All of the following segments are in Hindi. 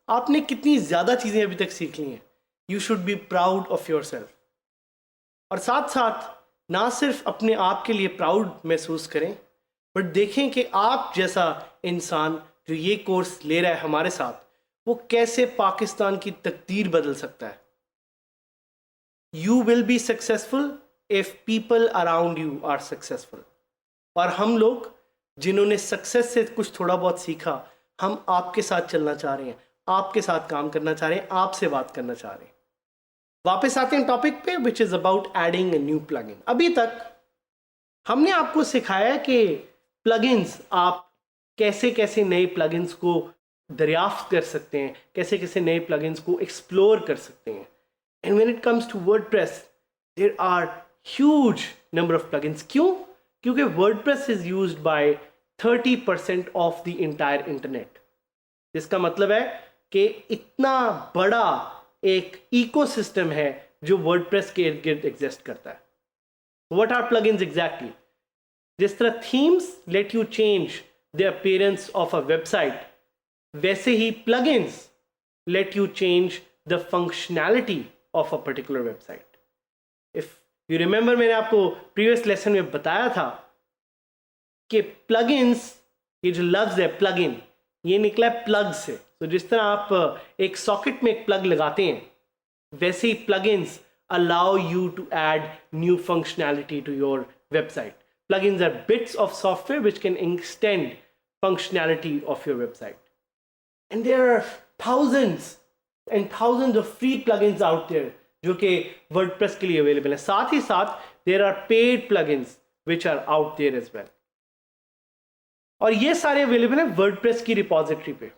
आपने कितनी ज़्यादा चीज़ें अभी तक सीख ली हैं। You should be proud of your self. और साथ साथ ना सिर्फ अपने आप के लिए प्राउड महसूस करें, बट देखें कि आप जैसा इंसान जो ये कोर्स ले रहा है हमारे साथ, वो कैसे पाकिस्तान की तकदीर बदल सकता है। You will be successful if people around you are successful. और हम लोग जिन्होंने सक्सेस से कुछ थोड़ा बहुत सीखा, हम आपके साथ चलना चाह रहे हैं, आपके साथ काम करना चाह रहे हैं, आपसे बात करना चाह रहे हैं। वापस आते हैं टॉपिक पे, which is about adding a new plugin. अभी तक हमने आपको सिखाया कि प्लगइन्स आप कैसे कैसे नए प्लगइन्स को दरियाफ्त कर सकते हैं, कैसे कैसे नए प्लगइन्स को एक्सप्लोर कर सकते हैं। And when it comes to WordPress, there are huge number of plugins. क्यों? क्योंकि WordPress is used by 30% of the entire internet. जिसका मतलब है कि इतना बड़ा एक इकोसिस्टम है जो वर्डप्रेस के इर्द गिर्द एग्जिस्ट करता है। What are plugins exactly? जिस तरह themes let you change the appearance of a website, वैसे ही plugins let you change the functionality of a particular website. If you remember, मैंने आपको प्रीवियस लेसन में बताया था कि प्लगइन्स, ये जो लफ्ज है प्लगइन, ये निकला है प्लग से। तो जिस तरह आप एक सॉकेट में एक प्लग लगाते हैं, वैसे ही plugins allow you to add new functionality to your website. Plugins are bits of software which can extend functionality of your website. And there are thousands and thousands of free plugins out there जो कि WordPress के लिए available है। साथ ही साथ there are paid plugins which are out there as well. और ये सारे अवेलेबल है वर्डप्रेस की रिपॉजिटरी पे।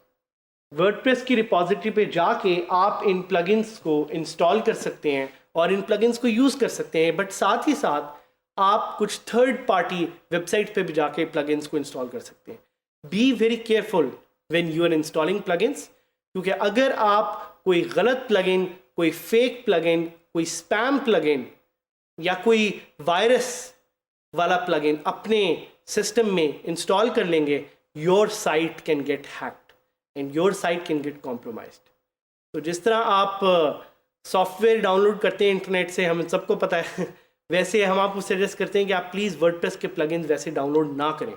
वर्डप्रेस की रिपॉजिटरी पे जाके आप इन प्लगइन्स को इंस्टॉल कर सकते हैं और इन प्लगइन्स को यूज़ कर सकते हैं। बट साथ ही साथ आप कुछ थर्ड पार्टी वेबसाइट पे भी जाके प्लगइन्स को इंस्टॉल कर सकते हैं। Be very careful when you are installing plugins, क्योंकि अगर आप कोई गलत प्लगइन, कोई फेक प्लगइन, कोई स्पैम प्लगइन या कोई वायरस वाला प्लगइन अपने सिस्टम में इंस्टॉल कर लेंगे, your site can get hacked and your site can get compromised. तो जिस तरह आप सॉफ्टवेयर डाउनलोड करते हैं इंटरनेट से, हमें सबको पता है, वैसे हम आपको सजेस्ट करते हैं कि आप प्लीज़ वर्डप्रेस के प्लगइन्स वैसे डाउनलोड ना करें,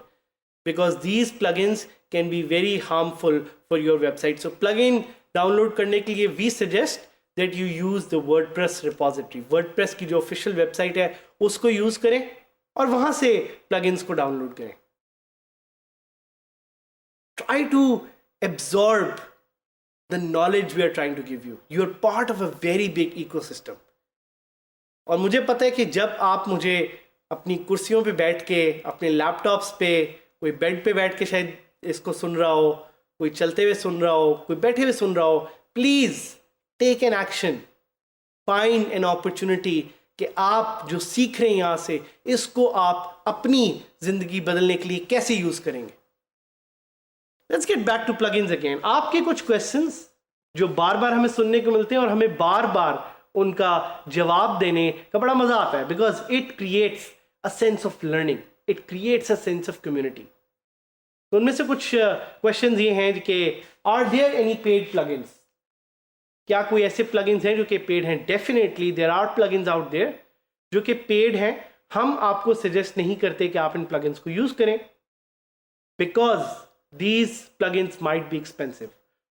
because these plugins can be very harmful for your website. So plugin download करने के लिए we suggest that you use the WordPress repository. WordPress की जो ऑफिशियल वेबसाइट है उसको यूज़ करें और वहाँ से प्लगइन्स को डाउनलोड करें। Try to absorb the knowledge we are trying to give you. You are part of a very big ecosystem. और मुझे पता है कि जब आप मुझे अपनी कुर्सियों पे बैठ के, अपने लैपटॉप्स पे, कोई बेड पे बैठ के शायद इसको सुन रहा हो, कोई चलते हुए सुन रहा हो, कोई बैठे हुए सुन रहा हो, please take an action, find an opportunity कि आप जो सीख रहे हैं यहाँ से, इसको आप अपनी ज़िंदगी बदलने के लिए कैसे यूज़ करेंगे। Let's get back to plugins again. आपके कुछ क्वेश्चंस जो बार बार हमें सुनने को मिलते हैं और हमें बार बार उनका जवाब देने का बड़ा मजा आता है, because it creates a sense of learning, it creates a sense of community. तो उनमें से कुछ क्वेश्चंस ये हैं कि are there any paid plugins? क्या कोई ऐसे प्लगइन्स हैं जो कि पेड हैं? Definitely there are plugins out there जो कि पेड हैं। हम आपको सजेस्ट नहीं करते कि आप इन प्लगइन्स को यूज करें, because these plugins might be expensive.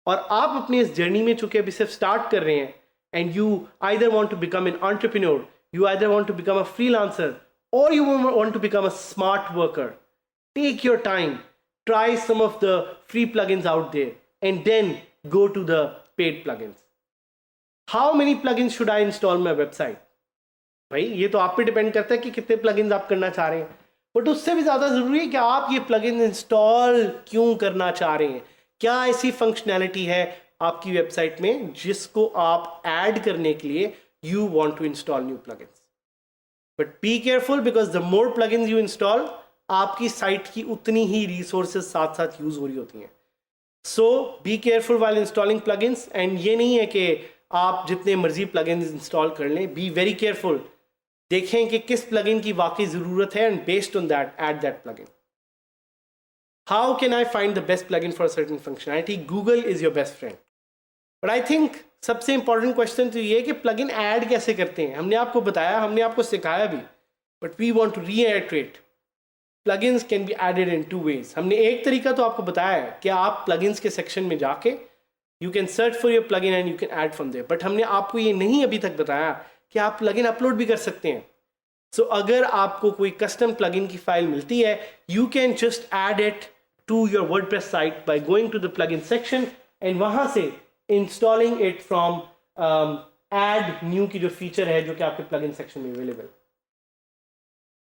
और आप अपनी इस जर्नी में चूंकि अभी सिर्फ स्टार्ट कर रहे हैं, and you either want to become an entrepreneur, you either want to become a freelancer, or you want to become a smart worker, take your time, try some of the free plugins out there, and then go to the paid plugins. How many plugins should I install on my website? भाई ये तो आप पे डिपेंड करता है कि कितने प्लगइन्स आप करना चाह रहे हैं, बट उससे भी ज़्यादा ज़रूरी है कि आप ये प्लगइन इंस्टॉल क्यों करना चाह रहे हैं। क्या ऐसी फंक्शनैलिटी है आपकी वेबसाइट में जिसको आप ऐड करने के लिए you want to install new plugins. But be careful, because the more plugins you install, आपकी साइट की उतनी ही रिसोर्सेज साथ साथ यूज हो रही होती हैं। So be careful while installing plugins. And ये नहीं है कि आप जितने मर्जी प्लगइन्स इंस्टॉल कर लें, बी वेरी केयरफुल, देखें कि किस प्लगइन की वाकई ज़रूरत है, and based on that add that plugin. How can I find the best plugin for a certain functionality? Google is your best friend. But I think सबसे इंपॉर्टेंट क्वेश्चन तो ये है कि प्लगइन ऐड कैसे करते हैं। हमने आपको बताया, हमने आपको सिखाया भी, but we want to reiterate plugins can be added in 2 ways। हमने एक तरीका तो आपको बताया है कि आप प्लगइन्स के सेक्शन में जाके you can search for your plugin and you can add from there, but हमने आपको ये नहीं अभी तक बताया कि आप प्लगइन अपलोड भी कर सकते हैं। सो अगर आपको कोई कस्टम प्लगइन की फाइल मिलती है, you can just add it to your WordPress site by going to the plugin section and वहां से installing it from add new की जो फीचर है जो कि आपके प्लगइन सेक्शन में अवेलेबल,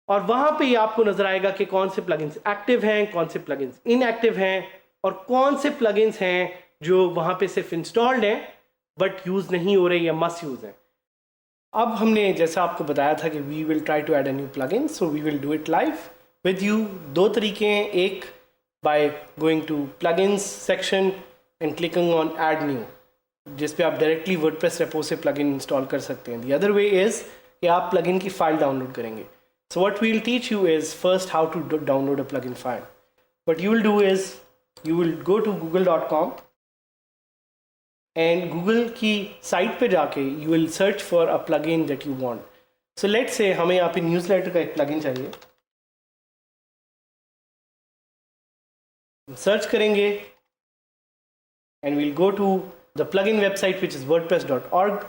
और वहां पे आपको नजर आएगा कि कौन से प्लगइन्स एक्टिव हैं, कौन से प्लगइन्स इनएक्टिव हैं, और कौन से प्लगइन्स हैं जो वहां पे सिर्फ इंस्टॉल्ड हैं बट यूज नहीं हो रहे या मस्ट यूज है। अब हमने जैसा आपको बताया था कि we will try to add a new plugin, so we will do it live with you. 2 तरीके हैं, एक by going to plugins section and clicking on add new, जिस पे आप डायरेक्टली वर्डप्रेस रेपो से प्लगइन इंस्टॉल कर सकते हैं। द अदर वे इज कि आप प्लगइन की फाइल डाउनलोड करेंगे। So what we'll teach you is first how to download a plugin file. What you will do is you will go to google.com and Google की साइट पे जाके you will search for a plugin that you want. So let's say हमें यहाँ पे न्यूज़लेटर का एक प्लगइन चाहिए, सर्च करेंगे and we'll go to the plugin website which is wordpress.org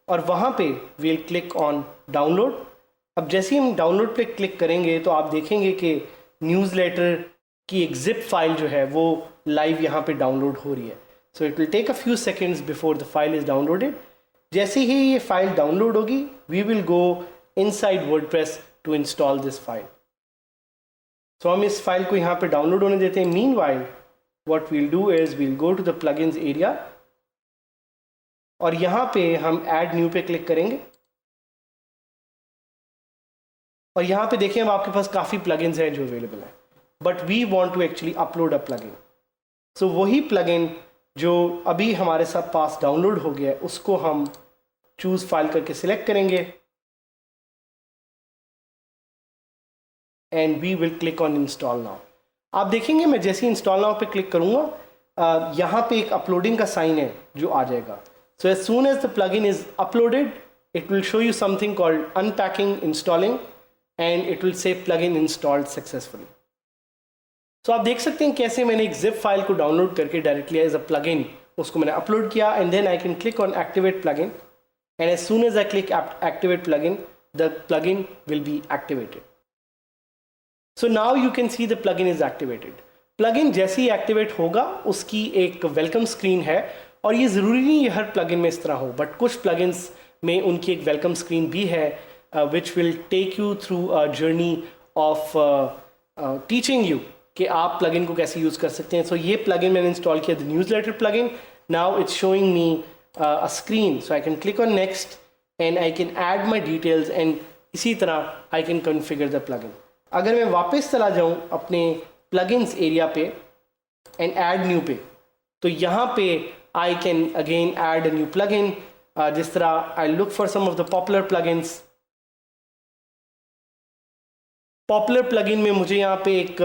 और वहाँ पे we'll click on download। अब जैसे ही हम डाउनलोड पे क्लिक करेंगे तो आप देखेंगे कि न्यूज़लेटर की एक जिप फाइल जो है वो लाइव यहाँ पे डाउनलोड हो रही है। So it will take a few seconds before the file is downloaded. जैसे ही ये फाइल डाउनलोड होगी we will go inside WordPress to install this file. So हम इस फाइल को यहाँ पे डाउनलोड होने देते हैं। Meanwhile what we'll do is we'll go to the plugins area और यहाँ पे हम ऐड न्यू पे क्लिक करेंगे और यहाँ पे देखिए अब आपके पास काफ़ी प्लगइन्स हैं जो अवेलेबल हैं, but we want to actually upload a plugin. So वही प्लगइन जो अभी हमारे साथ पास डाउनलोड हो गया है उसको हम चूज़ फाइल करके सिलेक्ट करेंगे and we will click on install now. आप देखेंगे मैं जैसे ही इंस्टॉल नाउ पे क्लिक करूँगा यहाँ पे एक अपलोडिंग का साइन है जो आ जाएगा। So as soon as the plugin is uploaded it will show you something called unpacking installing and it will say plugin installed successfully। So आप देख सकते हैं कैसे मैंने एक zip फाइल को डाउनलोड करके डायरेक्टली एज अ plugin उसको मैंने अपलोड किया and then I can click on activate plugin and as soon as I click activate plugin the plugin will be activated। So now you can see the plugin is activated। plugin जैसे ही activate होगा उसकी एक welcome screen है और ये ज़रूरी नहीं है हर plugin में इस तरह हो, बट कुछ plugins में उनकी एक welcome screen भी है which will take you through a journey of teaching you कि आप plugin को कैसे यूज़ कर सकते हैं। So ये plugin मैंने इंस्टॉल किया the newsletter plugin। Now it's showing me a screen, so I can click on next and I can add my details and इसी तरह I can configure the plugin। अगर मैं वापस चला जाऊँ अपने plugins एरिया पे and add new पे, तो यहाँ पे I can again add a new plugin। जिस तरह I look for some of the popular plugins। Popular plugin में मुझे यहाँ पे एक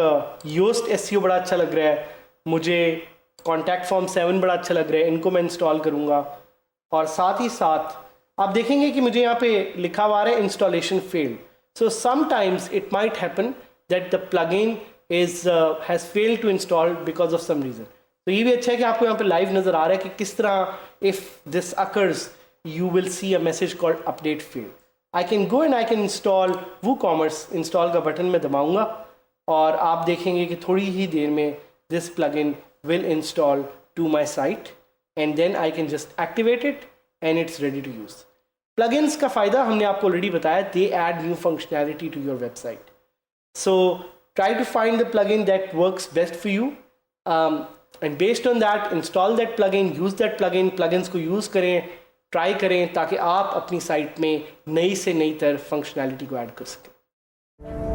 योस्ट एसईओ बड़ा अच्छा लग रहा है, मुझे कॉन्टैक्ट फॉर्म 7 बड़ा अच्छा लग रहा है, इनको मैं इंस्टॉल करूँगा। और साथ ही साथ आप देखेंगे कि मुझे यहाँ पे लिखा हुआ है installation failed. So sometimes it might happen that the plugin is has failed to install because of some reason. तो ये भी अच्छा है कि आपको यहाँ पे लाइव नज़र आ रहा है कि किस तरह if this occurs you will see a message called update failed. I can go and I can install WooCommerce। Install का बटन मैं दबाऊंगा और आप देखेंगे कि थोड़ी ही देर में this plugin will install to my site and then I can just activate it and it's ready to use। plugins का फ़ायदा हमने आपको ऑलरेडी बताया, they add new functionality to your website। So try to find the plugin that works best for you and based on that install that plugin, use that plugin। plugins को यूज़ करें, ट्राई करें ताकि आप अपनी साइट में नई से नई तरह फंक्शनैलिटी को ऐड कर सकें।